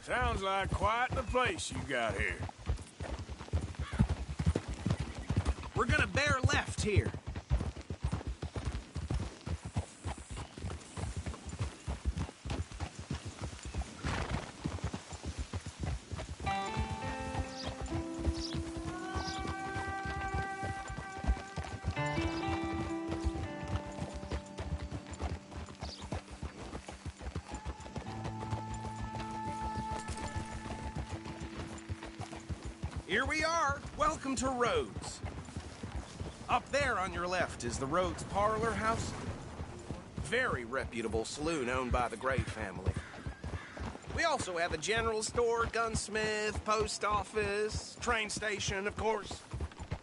Sounds like quite the place you got here. We're gonna bear left here. Here we are. Welcome to Rhodes. Up there on your left is the Rhodes Parlor House. Very reputable saloon owned by the Gray family. We also have a general store, gunsmith, post office, train station, of course.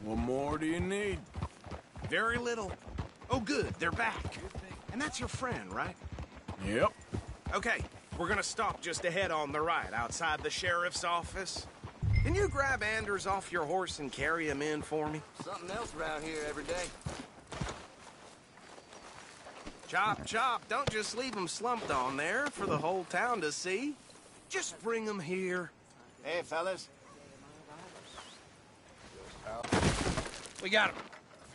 What more do you need? Very little. Oh, good, they're back. And that's your friend, right? Yep. Okay, we're gonna stop just ahead on the right, outside the sheriff's office. Can you grab Anders off your horse and carry him in for me? Something else around here every day. Chop, chop, don't just leave him slumped on there for the whole town to see. Just bring him here. Hey, fellas. We got him.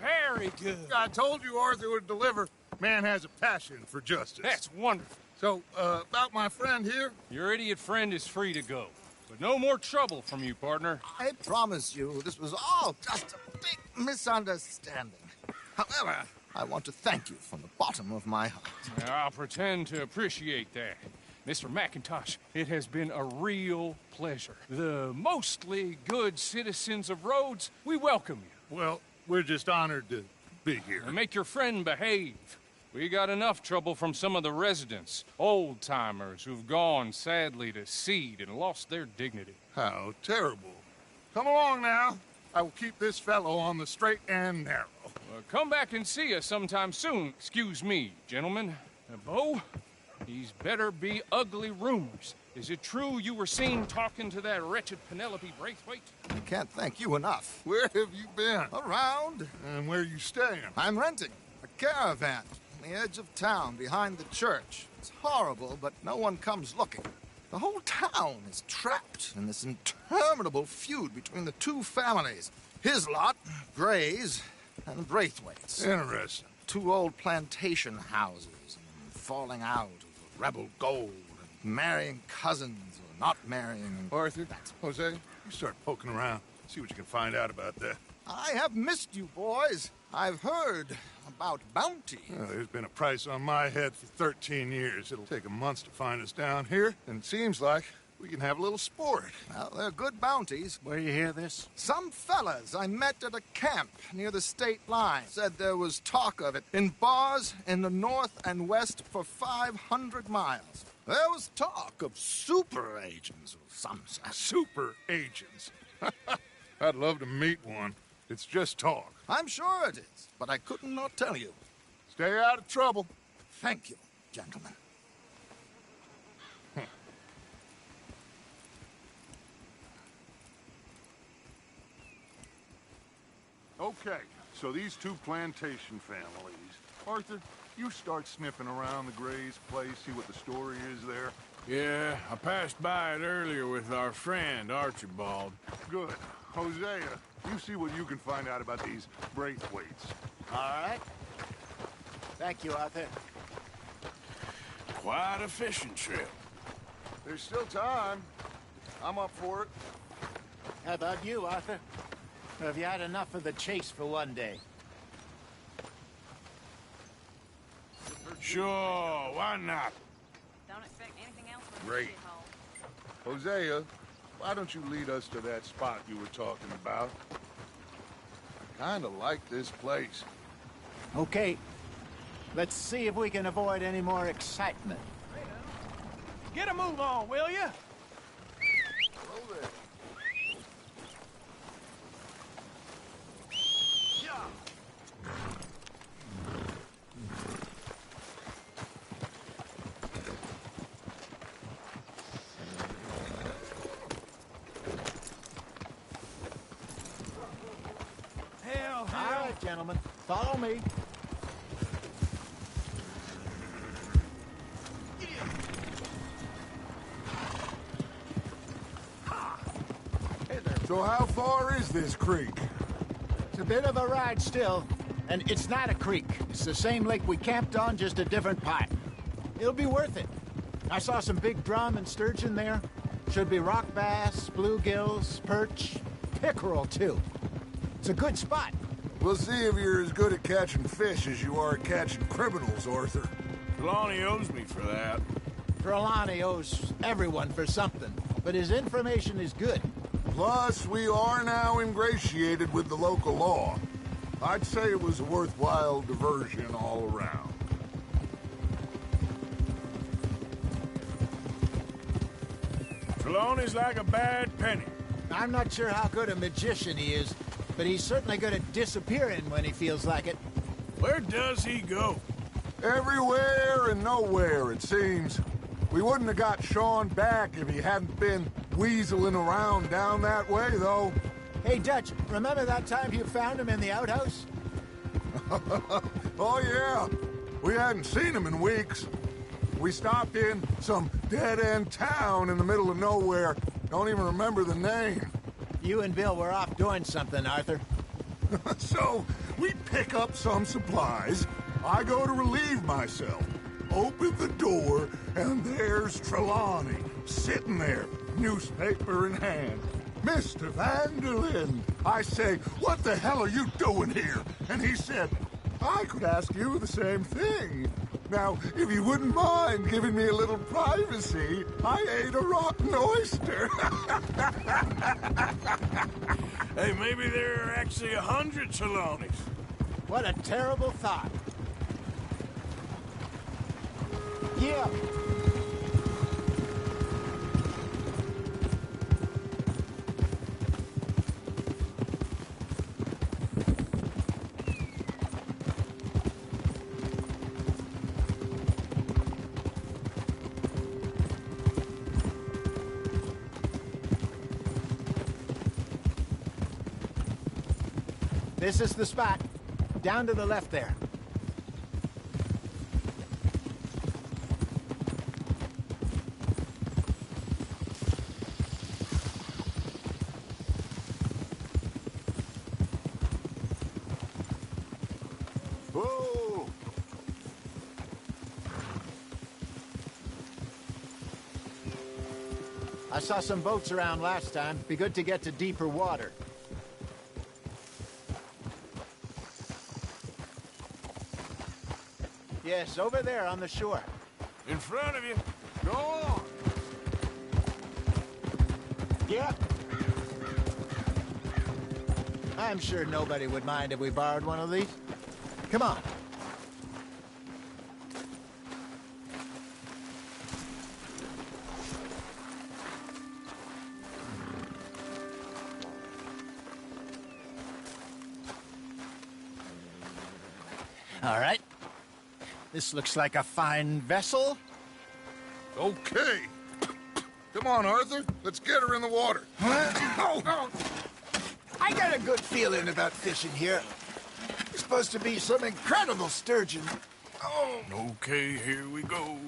Very good. I told you Arthur would deliver. Man has a passion for justice. That's wonderful. So, about my friend here? Your idiot friend is free to go. But no more trouble from you, partner. I promise you, this was all just a big misunderstanding. However, I want to thank you from the bottom of my heart. I'll pretend to appreciate that. Mr. McIntosh, it has been a real pleasure. The mostly good citizens of Rhodes, we welcome you. Well, we're just honored to be here. And make your friend behave. We got enough trouble from some of the residents, old-timers who've gone, sadly, to seed and lost their dignity. How terrible. Come along now. I will keep this fellow on the straight and narrow. Well, come back and see us sometime soon. Excuse me, gentlemen. Bo, these better be ugly rumors. Is it true you were seen talking to that wretched Penelope Braithwaite? I can't thank you enough. Where have you been? Around. And where are you staying? I'm renting a caravan on the edge of town behind the church. It's horrible, but no one comes looking. The whole town is trapped in this interminable feud between the two families. His lot, Gray's, and Braithwaite's. Interesting. Two old plantation houses, and falling out over rebel gold, and marrying cousins or not marrying. Arthur, Jose, you start poking around. See what you can find out about that. I have missed you, boys. I've heard about bounty. Well, there's been a price on my head for 13 years. It'll take a month to find us down here, and it seems like we can have a little sport. Well, they're good bounties. Where you hear this? Some fellas I met at a camp near the state line said there was talk of it in bars in the north and west for 500 miles. There was talk of super agents of some sort. Super agents. I'd love to meet one. It's just talk. I'm sure it is, but I couldn't not tell you. Stay out of trouble. Thank you, gentlemen. Okay, so these two plantation families. Arthur, you start sniffing around the Gray's place, see what the story is there. Yeah, I passed by it earlier with our friend, Archibald. Good. Hosea, you see what you can find out about these Braithwaites. All right. Thank you, Arthur. Quite a fishing trip. There's still time. I'm up for it. How about you, Arthur? Or have you had enough of the chase for one day? Sure, why not? Don't expect anything else from Great. the shithole. Hosea, why don't you lead us to that spot you were talking about? I kinda like this place. Okay. Let's see if we can avoid any more excitement. Get a move on, will you? All right, gentlemen. Follow me. So how far is this creek? It's a bit of a ride still, and it's not a creek. It's the same lake we camped on, just a different pipe. It'll be worth it. I saw some big drum and sturgeon there. Should be rock bass, bluegills, perch, pickerel too. It's a good spot. We'll see if you're as good at catching fish as you are at catching criminals, Arthur. Trelawney owes me for that. Trelawney owes everyone for something, but his information is good. Plus, we are now ingratiated with the local law. I'd say it was a worthwhile diversion all around. Trelawney's like a bad penny. I'm not sure how good a magician he is, but he's certainly good at disappearing when he feels like it. Where does he go? Everywhere and nowhere, it seems. We wouldn't have got Sean back if he hadn't been weaseling around down that way, though. Hey, Dutch, remember that time you found him in the outhouse? Oh, yeah. We hadn't seen him in weeks. We stopped in some dead-end town in the middle of nowhere. Don't even remember the name. You and Bill were off doing something, Arthur. So, we pick up some supplies. I go to relieve myself. Open the door, and there's Trelawney, sitting there, newspaper in hand. Mr. Vanderlyn. I say, what the hell are you doing here? And he said, I could ask you the same thing. Now, if you wouldn't mind giving me a little privacy, I ate a rotten oyster. Hey, maybe there are actually 100 Trelawneys. What a terrible thought. Yeah. This is the spot. Down to the left there. Whoa! I saw some boats around last time. Be good to get to deeper water. Yes, over there on the shore. In front of you. Go on! Yeah. I'm sure nobody would mind if we borrowed one of these. Come on. All right. This looks like a fine vessel. Okay. Come on, Arthur. Let's get her in the water. I got a good feeling about fishing here. It's supposed to be some incredible sturgeon. Oh, Okay, here we go.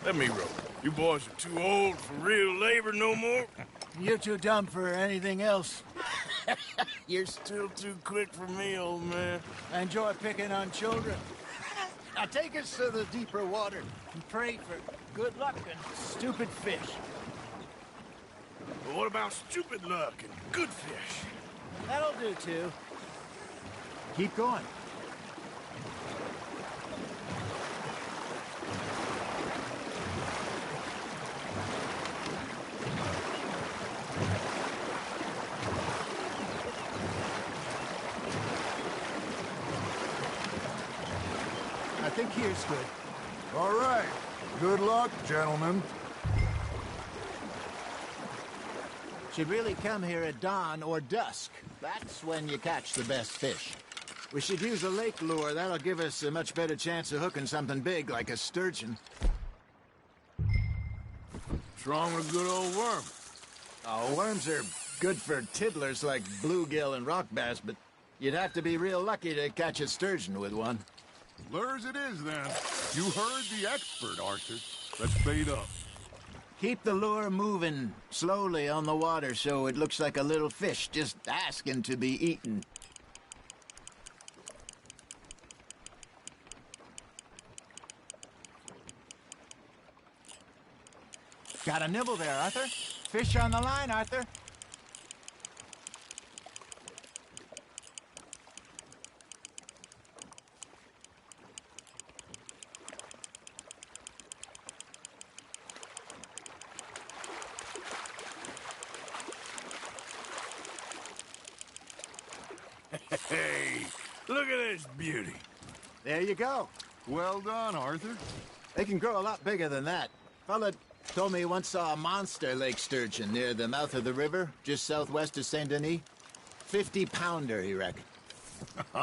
Let me row. You boys are too old for real labor no more. You're too dumb for anything else. You're still too quick for me, old man. I enjoy picking on children. Now take us to the deeper water and pray for good luck and stupid fish. But what about stupid luck and good fish? That'll do, too. Keep going. I think here's good. All right. Good luck, gentlemen. Should really come here at dawn or dusk. That's when you catch the best fish. We should use a lake lure. That'll give us a much better chance of hooking something big like a sturgeon. What's wrong with a good old worm? Oh, worms are good for tiddlers like bluegill and rock bass, but you'd have to be real lucky to catch a sturgeon with one. Lures it is, then. You heard the expert, Arthur. Let's bait up. Keep the lure moving slowly on the water so it looks like a little fish just asking to be eaten. Got a nibble there, Arthur. Fish on the line, Arthur. Hey, look at this beauty. There you go. Well done, Arthur. They can grow a lot bigger than that. Fella told me he once saw a monster lake sturgeon near the mouth of the river, just southwest of Saint Denis. 50-pounder, he reckoned.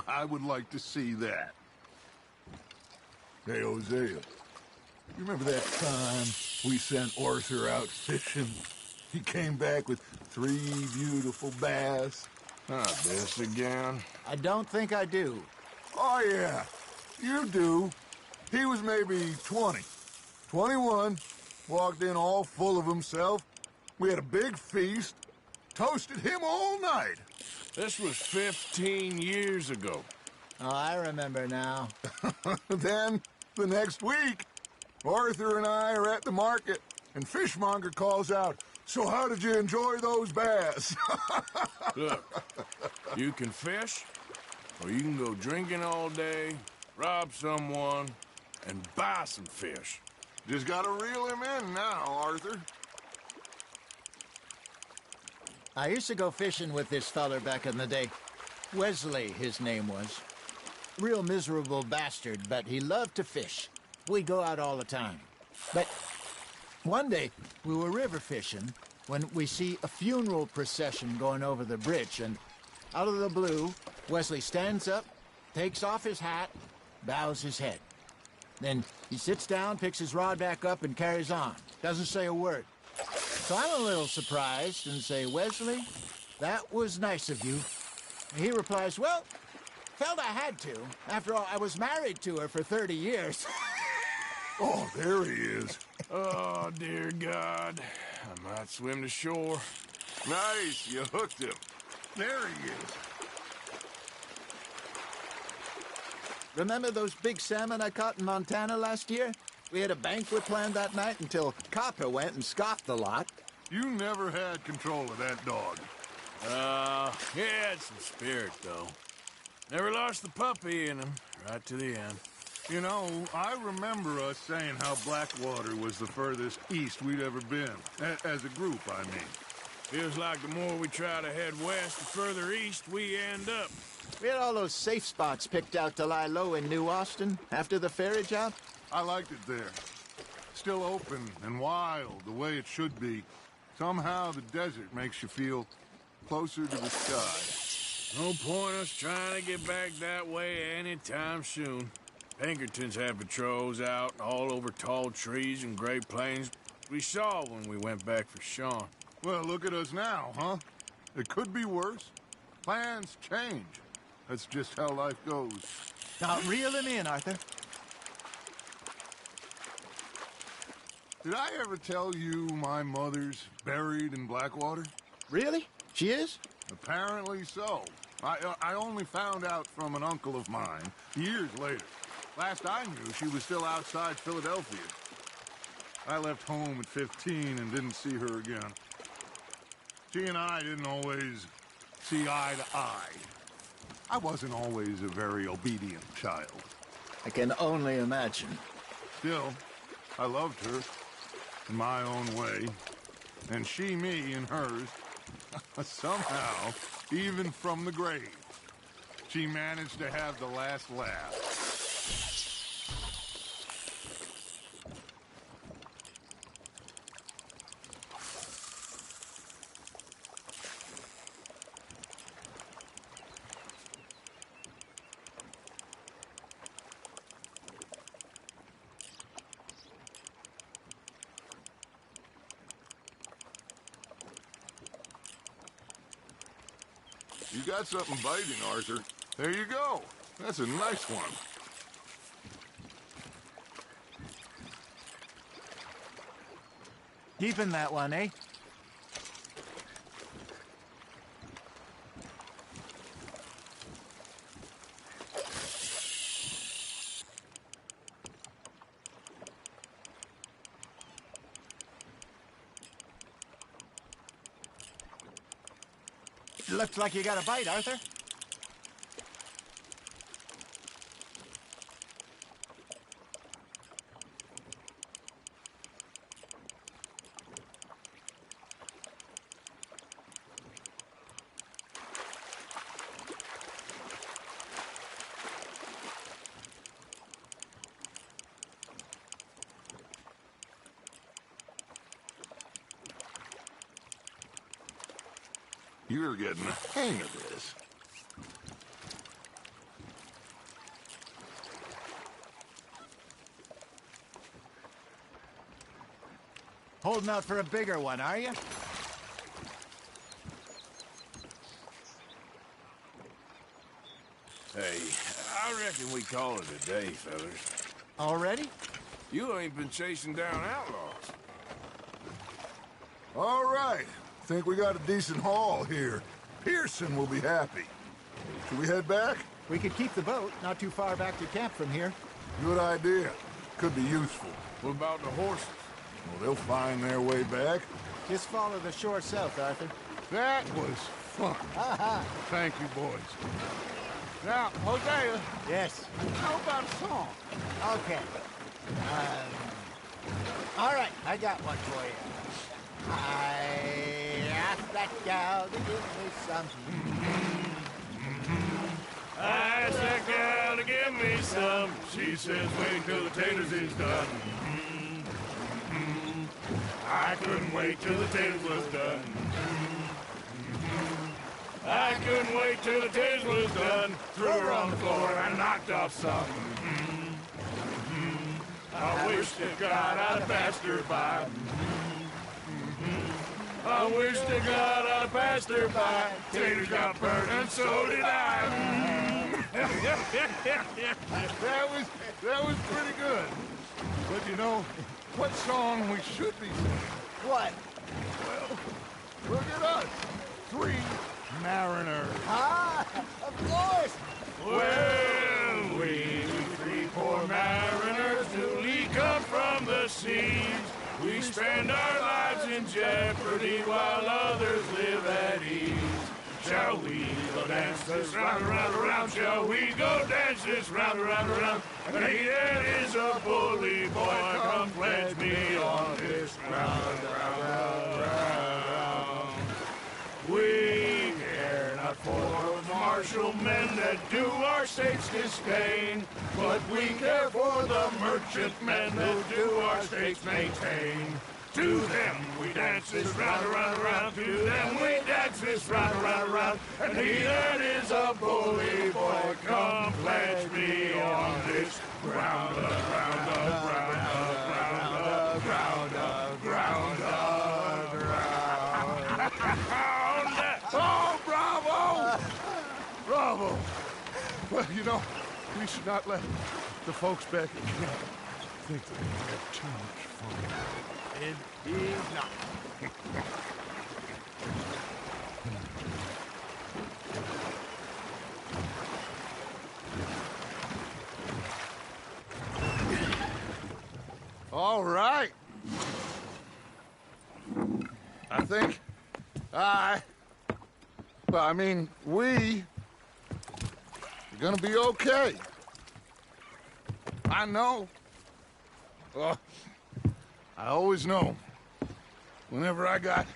I would like to see that. Hey, Hosea, you remember that time we sent Arthur out fishing? He came back with 3 beautiful bass. Not this again. I don't think I do. Oh, yeah, you do. He was maybe 20, 21, walked in all full of himself. We had a big feast, toasted him all night. This was 15 years ago. Oh, I remember now. Then, the next week, Arthur and I are at the market, and Fishmonger calls out, "So how did you enjoy those bass?" Look, you can fish, or you can go drinking all day, rob someone, and buy some fish. Just gotta reel him in now, Arthur. I used to go fishing with this feller back in the day. Wesley, his name was. Real miserable bastard, but he loved to fish. We'd go out all the time. But one day, we were river fishing when we see a funeral procession going over the bridge, and out of the blue, Wesley stands up, takes off his hat, bows his head. Then he sits down, picks his rod back up, and carries on. Doesn't say a word. So I'm a little surprised and say, "Wesley, that was nice of you." And he replies, "Well, felt I had to. After all, I was married to her for 30 years. Oh, there he is. Oh, dear God. I might swim to shore. Nice, you hooked him. There he is. Remember those big salmon I caught in Montana last year? We had a banquet planned that night until Copper went and scoffed the lot. You never had control of that dog. He had some spirit, though. Never lost the puppy in him, right to the end. You know, I remember us saying how Blackwater was the furthest east we'd ever been. As a group, I mean. Feels like the more we try to head west, the further east we end up. We had all those safe spots picked out to lie low in New Austin after the ferry job. I liked it there. Still open and wild, the way it should be. Somehow the desert makes you feel closer to the sky. No point us trying to get back that way anytime soon. Pinkertons have patrols out all over tall trees and Great Plains. We saw when we went back for Sean. Well, look at us now, huh? It could be worse. Plans change. That's just how life goes. Now, reel him in, Arthur. Did I ever tell you my mother's buried in Blackwater? Really? She is? Apparently so. I only found out from an uncle of mine years later. Last I knew, she was still outside Philadelphia. I left home at 15 and didn't see her again. She and I didn't always see eye to eye. I wasn't always a very obedient child. I can only imagine. Still, I loved her in my own way, and she me in hers. Somehow, even from the grave, she managed to have the last laugh. You got something biting, Arthur. There you go. That's a nice one. Keeping that one, eh? Looks like you got a bite, Arthur. You're getting the hang of this. Holding out for a bigger one, are you? Hey, I reckon we call it a day, fellas. Already? You ain't been chasing down outlaws. All right. Think we got a decent haul here. Pearson will be happy. Should we head back? We could keep the boat not too far back to camp from here. Good idea. Could be useful. What about the horses? Well, they'll find their way back. Just follow the shore south, Arthur. That was fun. Thank you, boys. Now, Hosea, Yes. how about a song? Okay. All right, I got one for you. I asked that gal to give me some. I asked that gal to give me some. She says wait till the taters is done. I couldn't wait till the taters was done. I couldn't wait till the taters was done. Threw her on the floor and knocked off some. I wish to God I'd have passed her by. I wish to God I'd have passed her by. Taters got burnt and so did I. That was pretty good. But you know, what song we should be singing? What? Well, look at us. 3 mariners. Ah, of course. Well, we 3 poor mariners newly come from the seas. We spend our lives in jeopardy while others live at ease. Shall we go dance this round, around, around? Shall we go dance this round, around, around? And he that is a bully boy, come pledge me on this round, round, round. We care not for the martial men that do our state's disdain, but we care for the merchant men that do our state's maintain. To them we dance this round, around, around. To them we dance this round, around, around. And he that is a bully boy, come pledge me on this ground, ground, ground, ground, ground, ground, ground. Oh, bravo! Bravo! Well, you know, we should not let the folks back at camp think that we have too much fun. It is not. All right. I think we are gonna be okay. I know. I always know. Whenever I got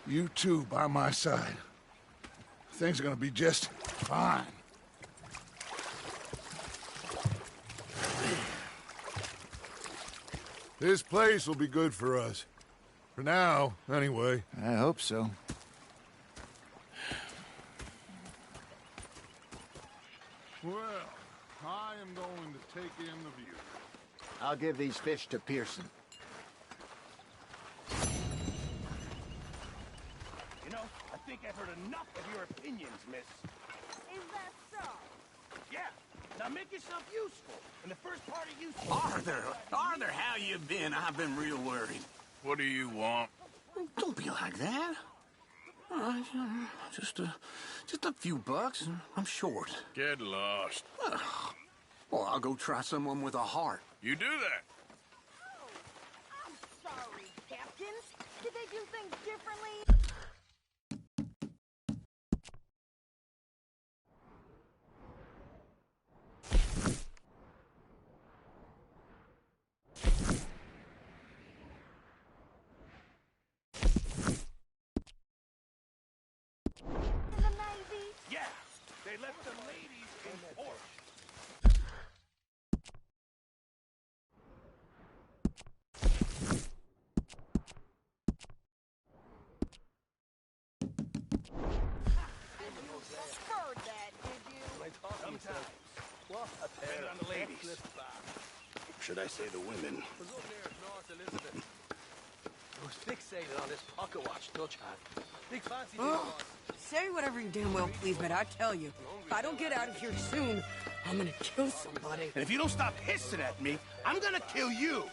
you two by my side, things are gonna be just fine. This place will be good for us. For now, anyway. I hope so. Well, I am going to take in the view. I'll give these fish to Pearson. You know, I think I've heard enough of your opinions, miss. Is that so? Yeah. Now make yourself useful. And the first part of useful... Arthur, how you been? I've been real worried. What do you want? Don't be like that. Just a few bucks. I'm short. Get lost. Well, I'll go try someone with a heart. You do that. I'm sorry, Captains. Did they do things differently? In the Navy? Yeah, they left the ladies in port. Preferred that, did you? Sometimes. Depending on the ladies. Should I say the women? Was fixated on this pocket watch, don't you? Big fancy Oh, say whatever you damn well please, but I tell you, if I don't get out of here soon, I'm gonna kill somebody. And if you don't stop hissing at me, I'm gonna kill you.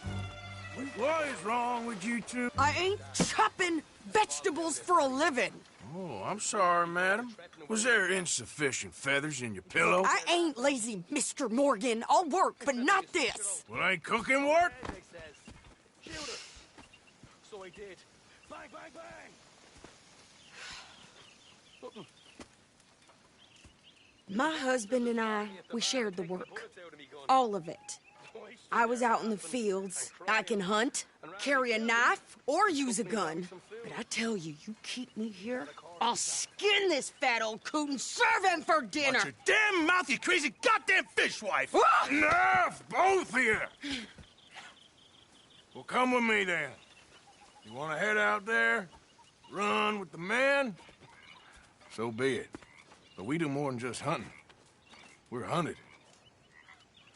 What is wrong with you two? I ain't chopping vegetables for a living. Oh, I'm sorry, madam. Was there insufficient feathers in your pillow? I ain't lazy, Mr. Morgan. I'll work, but not this. Well, ain't cooking work? Shoot her. So I did. Bang, bang, bang! My husband and I, we shared the work. All of it. I was out in the fields. I can hunt, carry a knife, or use a gun. But I tell you, you keep me here, I'll skin this fat old coot and serve him for dinner. Watch your damn mouth, you crazy goddamn fishwife! Ah! Enough, both of you! Well, come with me then. You want to head out there, run with the men? So be it. But we do more than just hunting. We're hunted.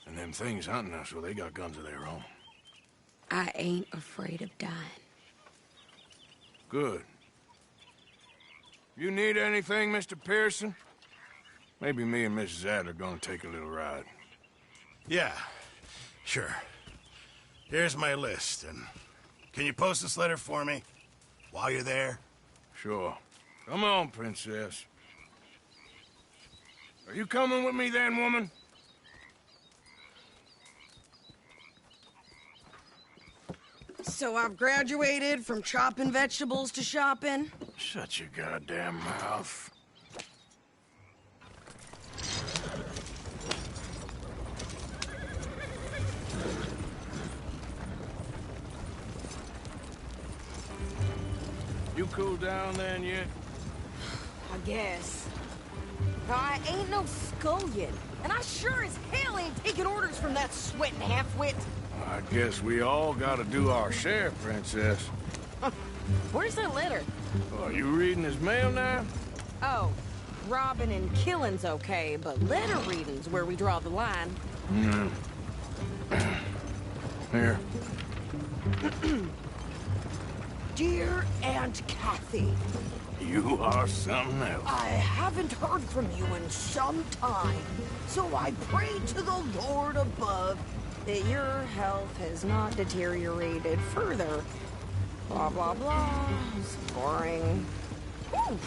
And them things hunting us, well, they got guns of their own. I ain't afraid of dying. Good. You need anything, Mr. Pearson? Maybe me and Mrs. Adler gonna take a little ride. Yeah, sure. Here's my list, and can you post this letter for me while you're there? Sure. Come on, Princess. Are you coming with me then, woman? So I've graduated from chopping vegetables to shopping? Shut your goddamn mouth. You cooled down then yet? I guess. I ain't no scullion, and I sure as hell ain't taking orders from that sweating half-wit. I guess we all gotta do our share, Princess. Where's that letter? Are you reading his mail now? Oh, robbing and killing's okay, but letter reading's where we draw the line. Here. Dear Aunt Kathy, You are something else. I haven't heard from you in some time, so I pray to the Lord above that your health has not deteriorated further. Blah, blah, blah. It's boring. Ooh.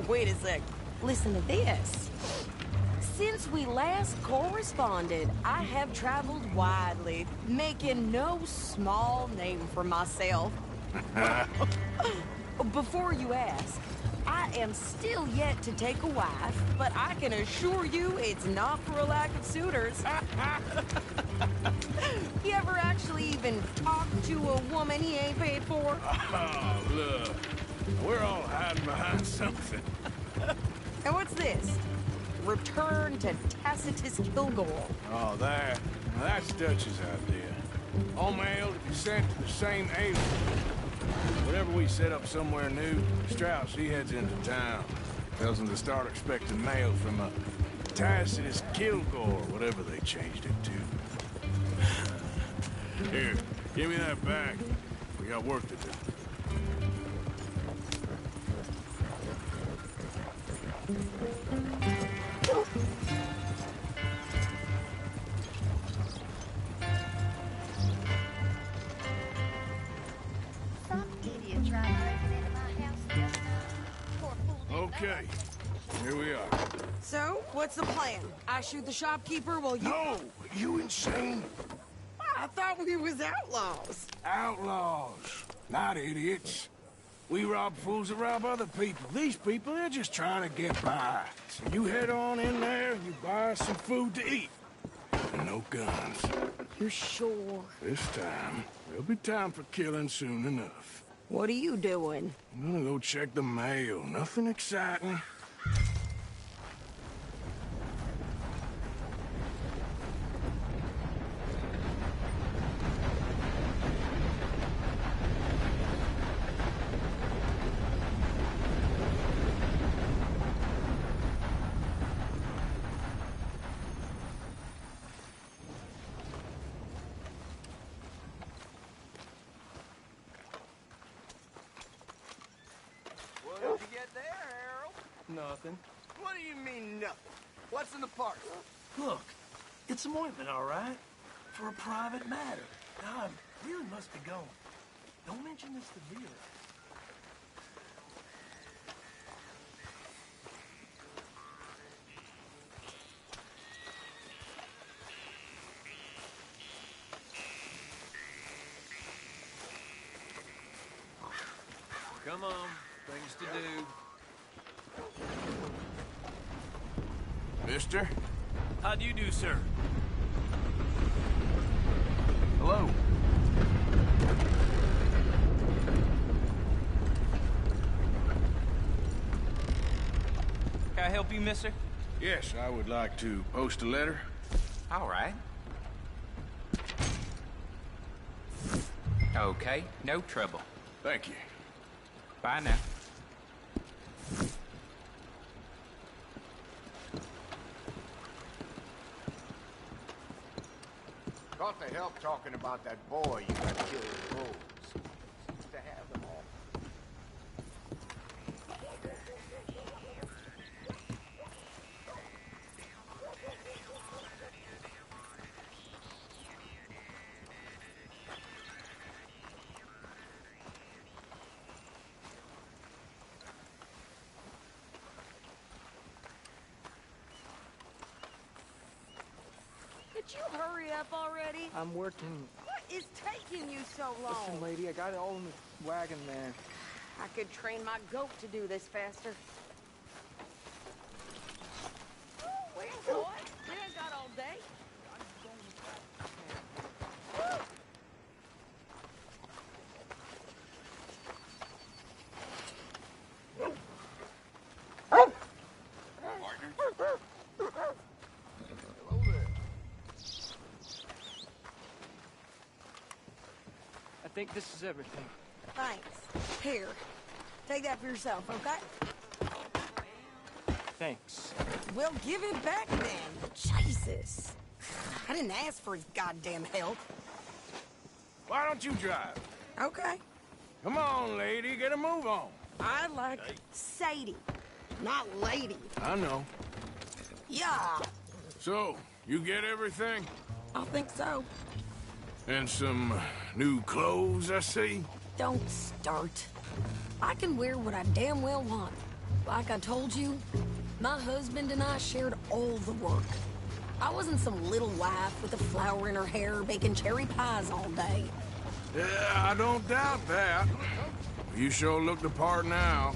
Wait a sec. Listen to this. Since we last corresponded, I have traveled widely, making no small name for myself. Before you ask, I am still yet to take a wife, but I can assure you it's not for a lack of suitors. You ever actually even talked to a woman he ain't paid for? Oh, look. We're all hiding behind something. And what's this? Return to Tacitus Kilgore. Oh, that. Now, that's Dutch's idea. All mail to be sent to the same alien. Whenever we set up somewhere new, Strauss, he heads into town. Tells them to start expecting mail from a Tacitus Kilgore, whatever they changed it to. Here, give me that back. We got work to do. Okay, here we are. So, what's the plan? I shoot the shopkeeper while you... No! You insane? I thought we was outlaws. Outlaws, not idiots. We rob fools that rob other people. These people, they're just trying to get by. So you head on in there and you buy us some food to eat. And no guns. You're sure? This time, there'll be time for killing soon enough. What are you doing? I'm gonna go check the mail. Nothing exciting. What did you get there, Harold? Nothing. What do you mean, nothing? What's in the parcel? Look, it's some ointment, all right? For a private matter. Now, I really must be going. Don't mention this to Vera. Come on, things to do. Mister? How do you do, sir? Hello. Can I help you, mister? Yes, I would like to post a letter. All right. Okay, no trouble. Thank you. Bye now. Got the help talking about that boy you got killed with wolves. Seems to have them all. Could you hurry up already? I'm working. What is taking you so long? Listen, lady, I got it all in the wagon there. I could train my goat to do this faster. Oh, well, boy, we ain't got all day. I think this is everything. Thanks. Here, take that for yourself, okay? Thanks. Well, give it back then. Jesus. I didn't ask for his goddamn help. Why don't you drive? Okay. Come on, lady, get a move on. I like Sadie, not lady. I know. Yeah, So, you get everything? I think so. And some new clothes, I see? Don't start. I can wear what I damn well want. Like I told you, my husband and I shared all the work. I wasn't some little wife with a flower in her hair baking cherry pies all day. Yeah, I don't doubt that. You sure look the part now.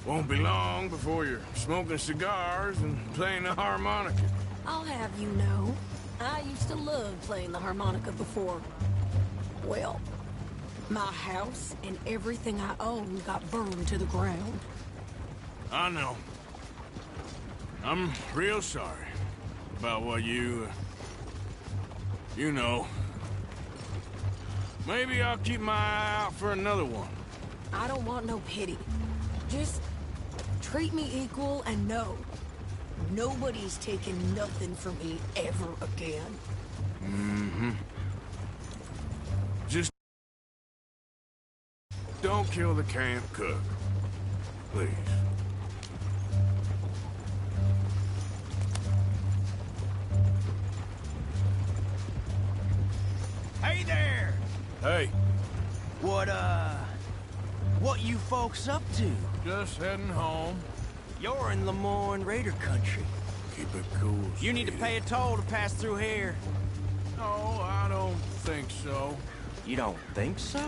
Won't be long before you're smoking cigars and playing the harmonica. I'll have you know, I used to love playing the harmonica before. Well, my house and everything I owned got burned to the ground. I know. I'm real sorry about what you know. Maybe I'll keep my eye out for another one. I don't want no pity. Just treat me equal and know nobody's taking nothing from me ever again. Mm-hmm. Just don't kill the camp cook, please. Hey there! Hey. What you folks up to? Just heading home. You're in Lemoyne Raider country. Keep it cool. You need to pay a toll to pass through here. No, I don't think so. You don't think so?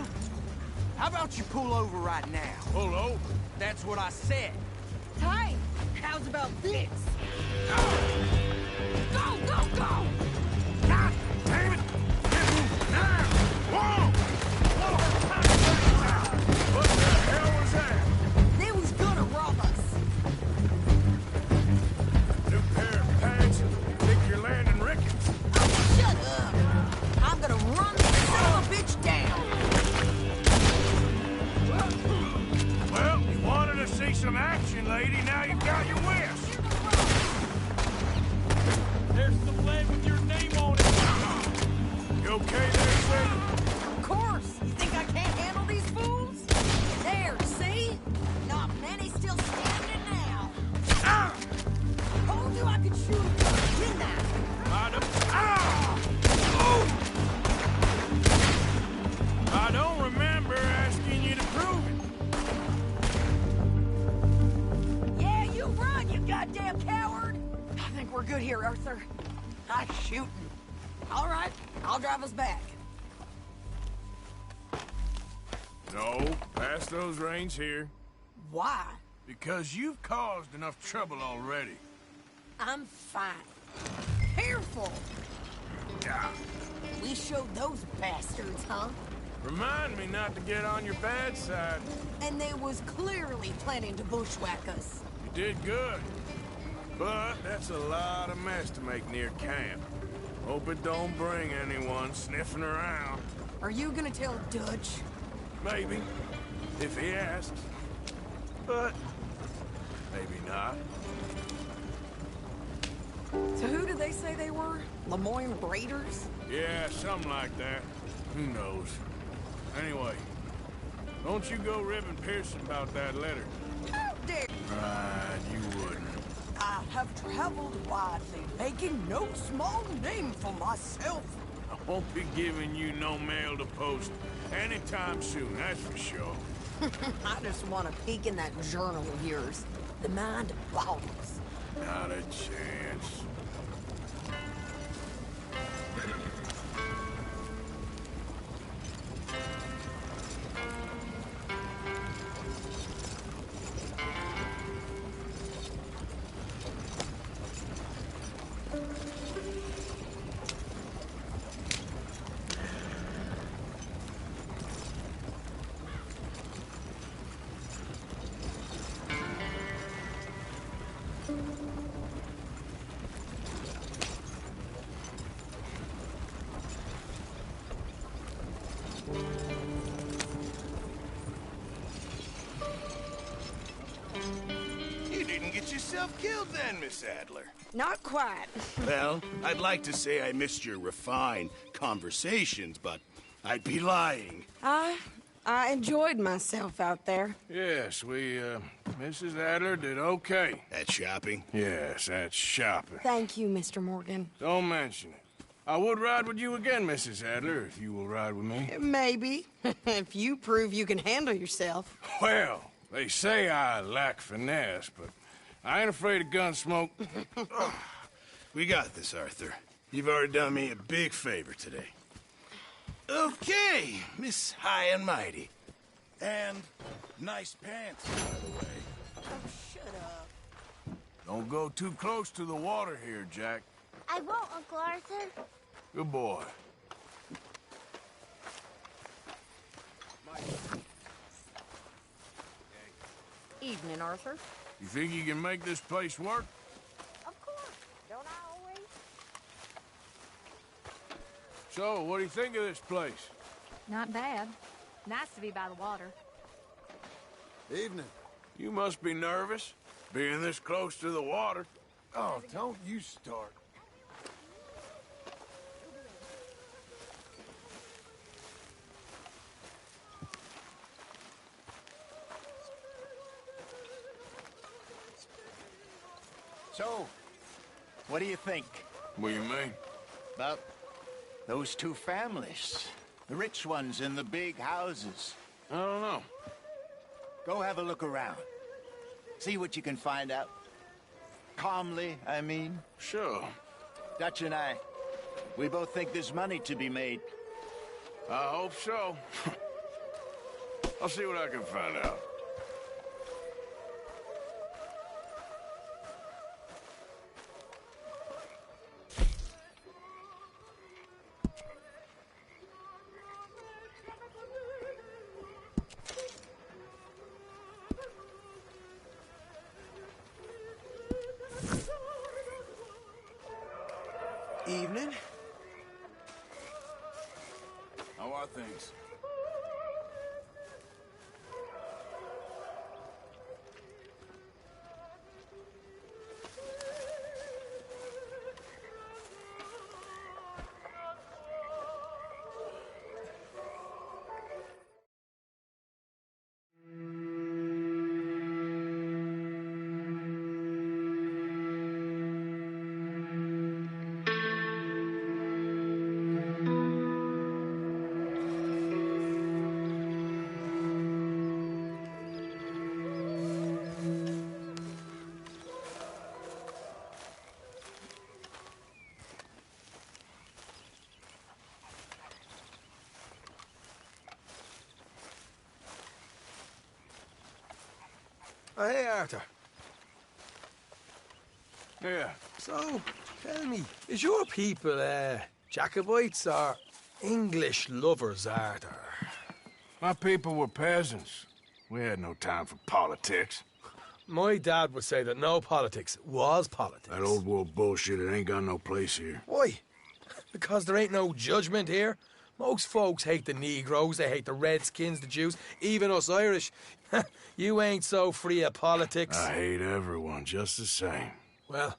How about you pull over right now? Pull over? That's what I said. Hey, how's about this? Go, go, go! God damn it! Now! Whoa! What the hell was that? They was gonna rob us. New pair of pants and think you're landing Ricketts. Oh, shut up! I'm gonna run this son of a bitch down. Well, you wanted to see some action, lady. Now you've got your wish. There's some lead with your name on it. You okay there, Sadie? Of course. You think I can't handle these fools? There, see? Not many still standing now. Ah! Told you I could shoot him, didn't I? Ah! Oh! I don't remember asking you to prove it. Yeah, you run, you goddamn coward! I think we're good here, Arthur. I'm shooting. All right, I'll drive us back. No, pass those reins here. Why? Because you've caused enough trouble already. I'm fine. Careful! Yeah. We showed those bastards, huh? Remind me not to get on your bad side. And they was clearly planning to bushwhack us. You did good. But that's a lot of mess to make near camp. Hope it don't bring anyone sniffing around. Are you gonna tell Dutch? Maybe, if he asks. But maybe not. So who did they say they were? Lemoyne Raiders? Yeah, something like that. Who knows? Anyway, don't you go ribbing Pearson about that letter. How dare Right, you wouldn't. I have traveled widely, making no small name for myself. I won't be giving you no mail to post anytime soon, that's for sure. I just want to peek in that journal of yours. The mind boggles. Not a chance. You didn't get yourself killed then, Miss Adler. Not quite. Well, I'd like to say I missed your refined conversations, but I'd be lying. I enjoyed myself out there. Yes, Mrs. Adler did okay. At shopping? Yes, that's shopping. Thank you, Mr. Morgan. Don't mention it. I would ride with you again, Mrs. Adler, if you will ride with me. Maybe. If you prove you can handle yourself. Well, they say I lack finesse, but I ain't afraid of gun smoke. We got this, Arthur. You've already done me a big favor today. Okay, Miss High and Mighty. And nice pants, by the way. Oh, shut up. Don't go too close to the water here, Jack. I won't, Uncle Arthur. Good boy. Evening, Arthur. You think you can make this place work? Of course. Don't I always? So, what do you think of this place? Not bad. Nice to be by the water. Evening. You must be nervous, being this close to the water. Oh, don't you start. So, what do you think? What do you mean? About those two families. The rich ones in the big houses. I don't know. Go have a look around. See what you can find out. Calmly, I mean. Sure. Dutch and I, we both think there's money to be made. I hope so. I'll see what I can find out. Evening. How are things? Oh, hey, Arthur. Yeah. So, tell me, is your people, Jacobites or English lovers, Arthur? My people were peasants. We had no time for politics. My dad would say that no politics was politics. That old world bullshit, it ain't got no place here. Why? Because there ain't no judgment here. Most folks hate the Negroes, they hate the Redskins, the Jews, even us Irish. You ain't so free of politics. I hate everyone just the same. Well,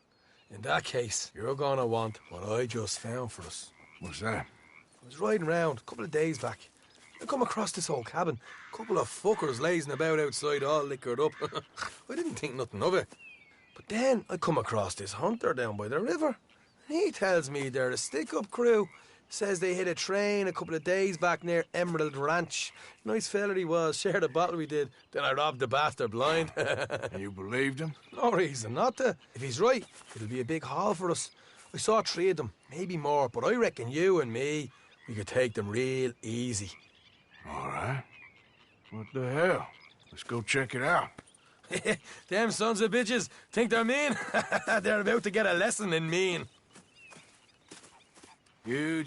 in that case, you're gonna want what I just found for us. What's that? I was riding around a couple of days back. I come across this old cabin. A couple of fuckers lazing about outside all liquored up. I didn't think nothing of it. But then I come across this hunter down by the river. And he tells me they're a stick-up crew. Says they hit a train a couple of days back near Emerald Ranch. Nice fella he was, shared a bottle we did. Then I robbed the bastard blind. And you believed him? No reason not to. If he's right, it'll be a big haul for us. I saw 3 of them, maybe more, but I reckon you and me, we could take them real easy. All right. What the hell? Let's go check it out. Them sons of bitches think they're mean. They're about to get a lesson in mean. You